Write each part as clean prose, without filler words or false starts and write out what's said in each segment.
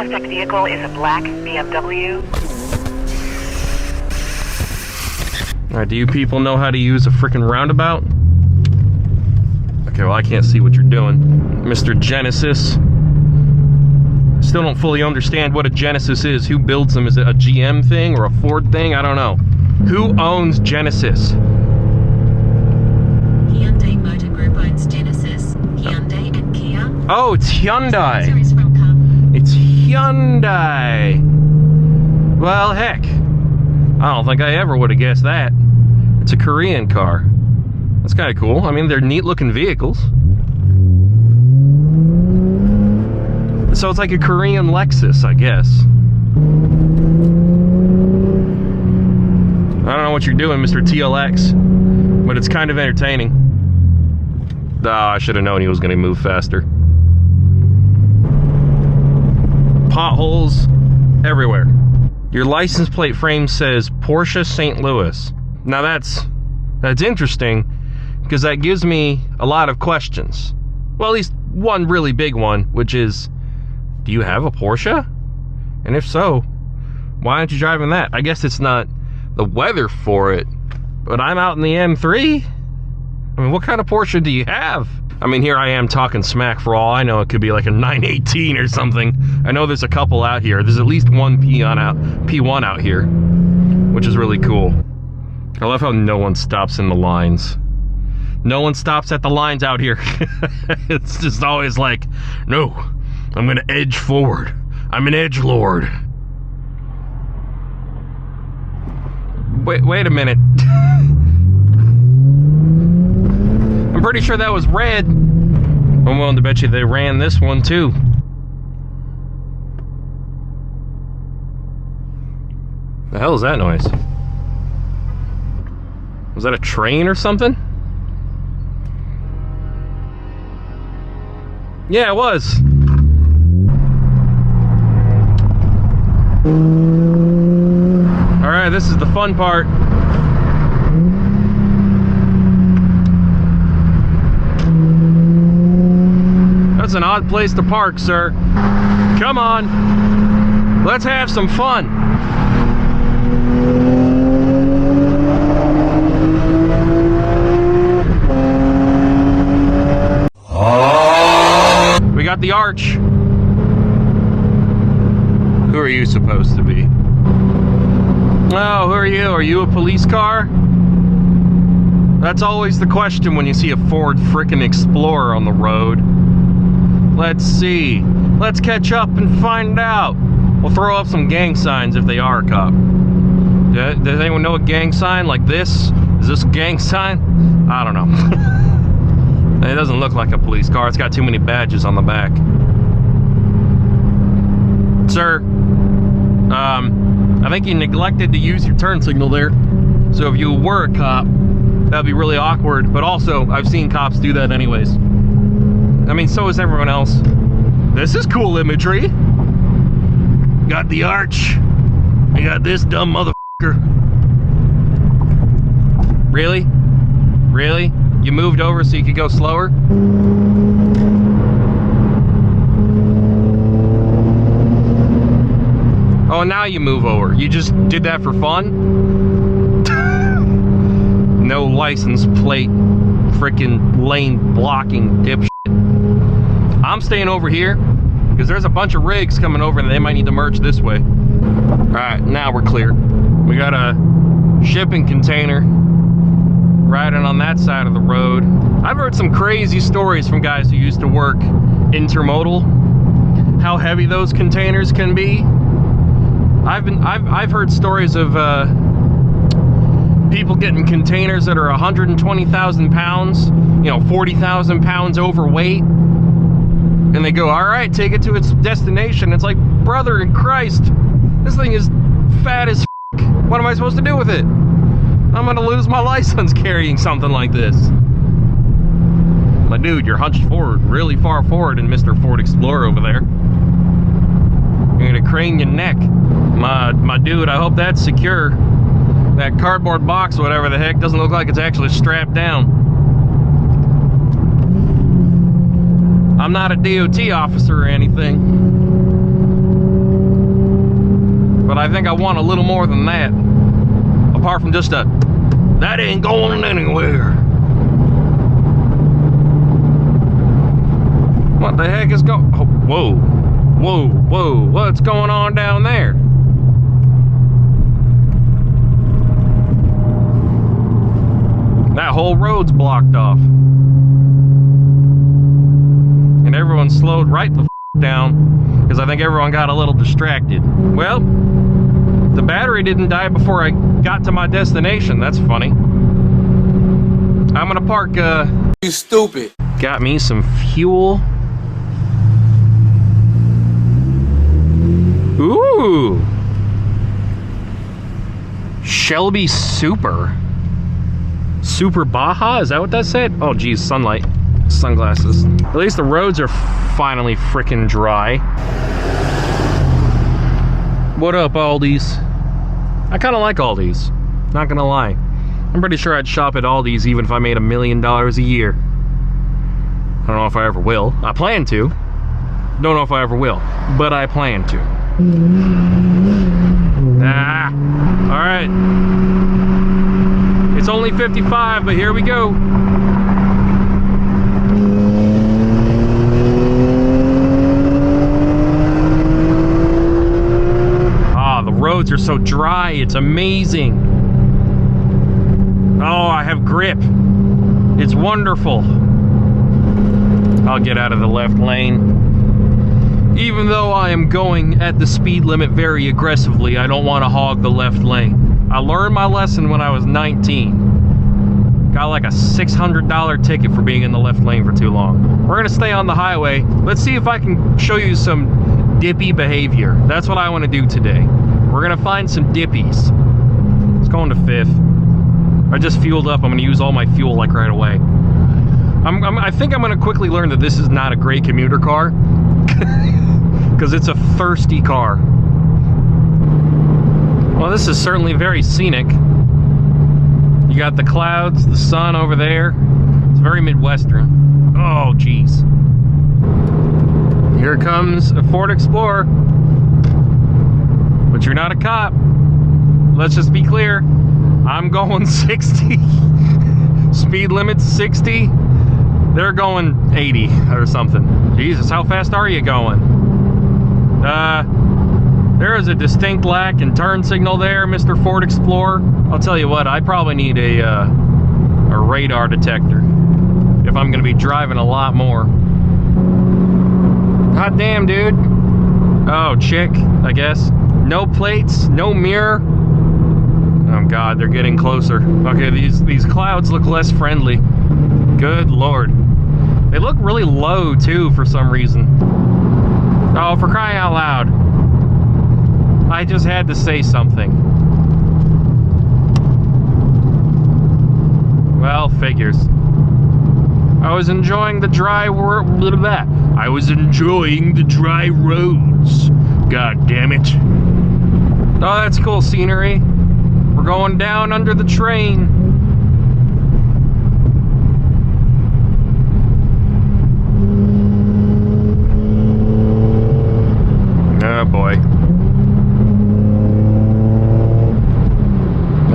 suspect vehicle is a black BMW. Alright, do you people know how to use a freaking roundabout? Okay, well I can't see what you're doing. Mr. Genesis. Still don't fully understand what a Genesis is. Who builds them? Is it a GM thing or a Ford thing? I don't know. Who owns Genesis? Hyundai Motor Group owns Genesis, Hyundai and Kia. Oh, it's Hyundai. Series from Coupe. It's Hyundai. Well, heck. I don't think I ever would have guessed that. It's a Korean car. That's kind of cool. I mean, they're neat looking vehicles. So it's like a Korean Lexus, I guess. I don't know what you're doing, Mr. TLX, but it's kind of entertaining. Oh, I should have known he was going to move faster. Potholes everywhere. Your license plate frame says Porsche St. Louis. Now that's interesting, because that gives me a lot of questions. Well, at least one really big one, which is, do you have a Porsche? And if so, why aren't you driving that? I guess it's not the weather for it, but I'm out in the M3. I mean, what kind of Porsche do you have? I mean, here I am talking smack. For all I know, it could be like a 918 or something. I know there's a couple out here. There's at least one P1 out here, which is really cool. I love how no one stops in the lines. No one stops at the lines out here. It's just always like, no, I'm gonna edge forward. I'm an edgelord. Wait a minute. I'm pretty sure that was red. I'm willing to bet you they ran this one too. The hell is that noise? Was that a train or something? Yeah, it was. Alright, this is the fun part. That's an odd place to park, sir. Come on. Let's have some fun. We got the arch. Who are you supposed to be? Oh, who are you? Are you a police car? That's always the question when you see a Ford frickin' Explorer on the road. Let's see. Let's catch up and find out. We'll throw up some gang signs if they are a cop. Does anyone know a gang sign like this? Is this a gang sign? I don't know. It doesn't look like a police car. It's got too many badges on the back. Sir, I think you neglected to use your turn signal there. So if you were a cop, that'd be really awkward. But also, I've seen cops do that anyways. I mean, so is everyone else. This is cool imagery. Got the arch. I got this dumb motherfucker. Really? Really? You moved over so you could go slower? Oh, now you move over. You just did that for fun? No license plate, freaking lane blocking dipshit. I'm staying over here because there's a bunch of rigs coming over and they might need to merge this way. Alright, now we're clear. We got a shipping container riding on that side of the road. I've heard some crazy stories from guys who used to work intermodal, how heavy those containers can be. I've heard stories of people getting containers that are 120,000 pounds, you know, 40,000 pounds overweight, and they go, all right, take it to its destination. It's like, brother in Christ, this thing is fat as f***. What am I supposed to do with it? I'm gonna lose my license carrying something like this. My dude, you're hunched forward, really far forward in Mr. Ford Explorer over there. You're gonna crane your neck. My dude, I hope that's secure. That cardboard box, whatever the heck, doesn't look like it's actually strapped down. I'm not a DOT officer or anything. I think I want a little more than that. Apart from just a, that ain't going anywhere. What the heck is going, oh, whoa, whoa, whoa, what's going on down there? That whole road's blocked off. And everyone slowed right the f down, because I think everyone got a little distracted. Well, the battery didn't die before I got to my destination. That's funny. I'm gonna park, You stupid. Got me some fuel. Ooh. Shelby Supra. Super Baja, is that what that said? Oh geez, sunlight. Sunglasses. At least the roads are finally freaking dry. What up, Aldi's? I kind of like Aldi's, not gonna lie. I'm pretty sure I'd shop at Aldi's even if I made $1 million a year. I don't know if I ever will. I plan to. Don't know if I ever will, but I plan to. Ah, all right. It's only 55, but here we go. Ah, the roads are so dry, it's amazing. Oh, I have grip. It's wonderful. I'll get out of the left lane. Even though I am going at the speed limit very aggressively, I don't want to hog the left lane. I learned my lesson when I was 19. Got like a $600 ticket for being in the left lane for too long. We're gonna stay on the highway. Let's see if I can show you some dippy behavior. That's what I want to do today. We're gonna find some dippies. Let's go into 5th. I just fueled up. I'm gonna use all my fuel like right away. I think I'm gonna quickly learn that this is not a great commuter car. Because it's a thirsty car. Well, this is certainly very scenic. You got the clouds, the sun over there. It's very Midwestern. Oh, geez. Here comes a Ford Explorer. But you're not a cop. Let's just be clear. I'm going 60. Speed limit's 60. They're going 80 or something. Jesus, how fast are you going? There is a distinct lack in turn signal there, Mr. Ford Explorer. I'll tell you what, I probably need a radar detector if I'm gonna be driving a lot more. Hot damn, dude. Oh, chick, I guess. No plates, no mirror. Oh God, they're getting closer. Okay, these clouds look less friendly. Good Lord. They look really low too for some reason. Oh, for crying out loud. I just had to say something. Well, figures. I was enjoying the dry I was enjoying the dry roads. God damn it. Oh, that's cool scenery. We're going down under the train. Oh boy.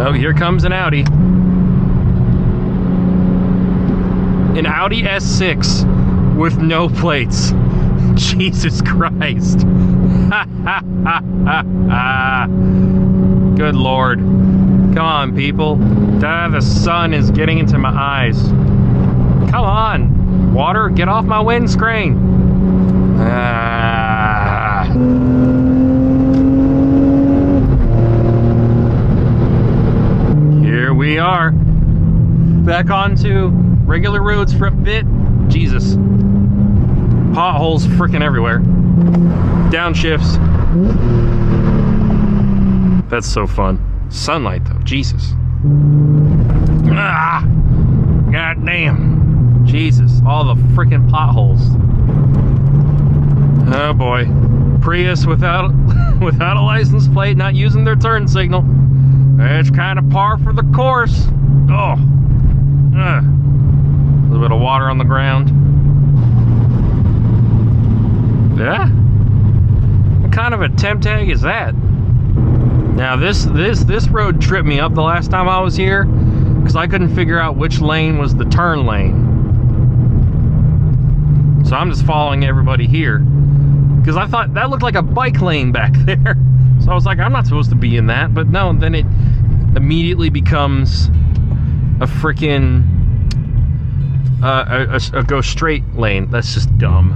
Oh, here comes an Audi. An Audi S6 with no plates. Jesus Christ. Good Lord. Come on, people. The sun is getting into my eyes. Come on. Water, get off my windscreen. Here we are. Back onto regular roads for a bit. Jesus. Potholes freaking everywhere. Downshifts. That's so fun. Sunlight though, Jesus. Ah! God damn. Jesus, all the freaking potholes. Oh boy. Prius without a license plate, not using their turn signal. It's kind of par for the course. Oh. A little bit of water on the ground. Yeah? What kind of a temp tag is that? Now this road tripped me up the last time I was here because I couldn't figure out which lane was the turn lane. So I'm just following everybody here because I thought that looked like a bike lane back there. So I was like, I'm not supposed to be in that, but no, then it immediately becomes a freaking a go straight lane. That's just dumb.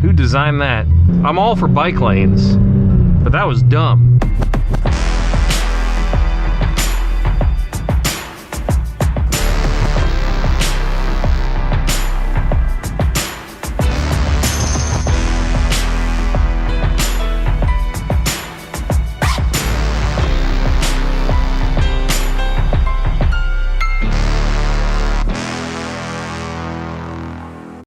Who designed that? I'm all for bike lanes, but that was dumb.